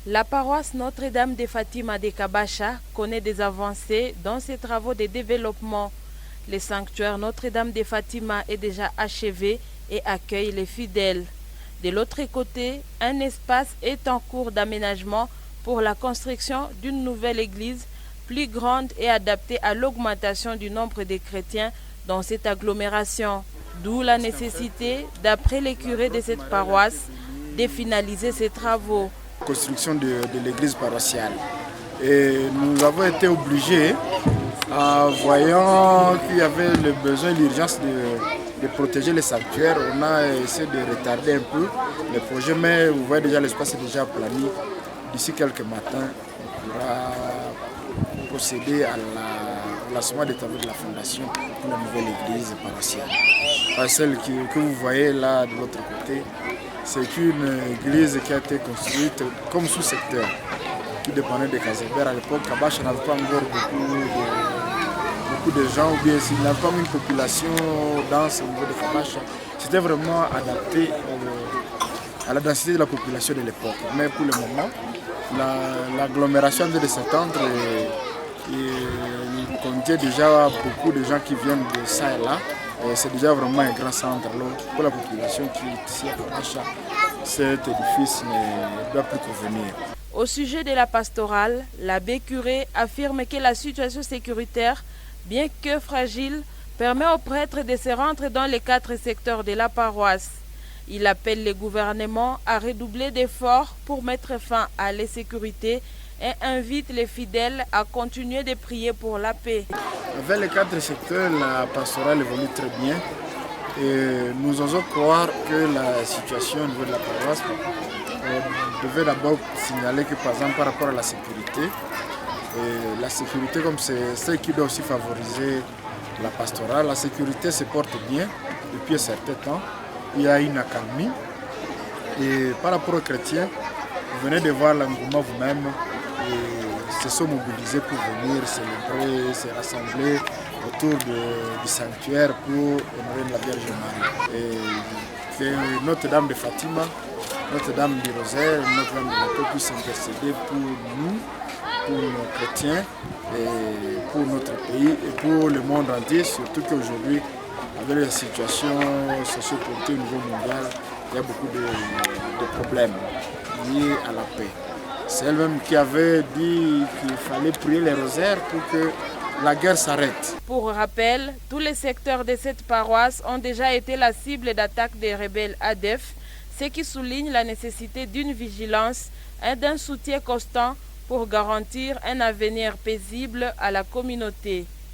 La paroisse Notre-Dame de Fatima de Kabacha connaît des avancées dans ses travaux de développement. Le sanctuaire Notre-Dame de Fatima est déjà achevé et accueille les fidèles. De l'autre côté, un espace est en cours d'aménagement pour la construction d'une nouvelle église plus grande et adaptée à l'augmentation du nombre de chrétiens dans cette agglomération. D'où la nécessité, d'après les curés de cette paroisse, de finaliser ces travaux. Construction de l'église paroissiale. Et nous avons été obligés, voyant qu'il y avait le besoin, l'urgence de protéger les sanctuaires, on a essayé de retarder un peu le projet, mais vous voyez déjà l'espace est déjà planifié. D'ici quelques matins, on pourra procéder au lancement des travaux de la fondation pour la nouvelle église paroissiale. Celle que vous voyez là de l'autre côté, c'est une église qui a été construite comme sous-secteur, qui dépendait de Casember. À l'époque, Kabacha n'avait pas encore beaucoup de gens, ou bien s'il n'avait pas une population dense au niveau de Kabacha. C'était vraiment adapté à la densité de la population de l'époque. Mais pour le moment, l'agglomération de s'étendre et il comptait déjà beaucoup de gens qui viennent de ça et là. C'est déjà vraiment un grand centre. Alors, pour la population qui est ici à Kabacha, cet édifice ne doit plus convenir. Au sujet de la pastorale, l'abbé curé affirme que la situation sécuritaire, bien que fragile, permet aux prêtres de se rendre dans les 4 secteurs de la paroisse. Il appelle le gouvernement à redoubler d'efforts pour mettre fin à l'insécurité et invite les fidèles à continuer de prier pour la paix. Avec les 4 secteurs, la pastorale évolue très bien. Et nous osons croire que la situation au niveau de la paroisse devait d'abord signaler que par exemple par rapport à la sécurité, comme c'est ce qui doit aussi favoriser la pastorale, la sécurité se porte bien depuis un certain temps. Il y a une accalmie. Et par rapport aux chrétiens, vous venez de voir l'engouement vous-même. Se sont mobilisés pour venir célébrer, se rassembler autour du sanctuaire pour honorer la Vierge Marie. Et que Notre-Dame de Fatima, Notre-Dame du Rosaire, Notre-Dame de la Paix puissent intercéder pour nous, pour nos chrétiens, et pour notre pays et pour le monde entier, surtout qu'aujourd'hui, avec la situation sociopolitique au niveau mondial, il y a beaucoup de problèmes liés à la paix. C'est elle-même qui avait dit qu'il fallait prier les rosaires pour que la guerre s'arrête. Pour rappel, tous les secteurs de cette paroisse ont déjà été la cible d'attaques des rebelles ADF, ce qui souligne la nécessité d'une vigilance et d'un soutien constant pour garantir un avenir paisible à la communauté.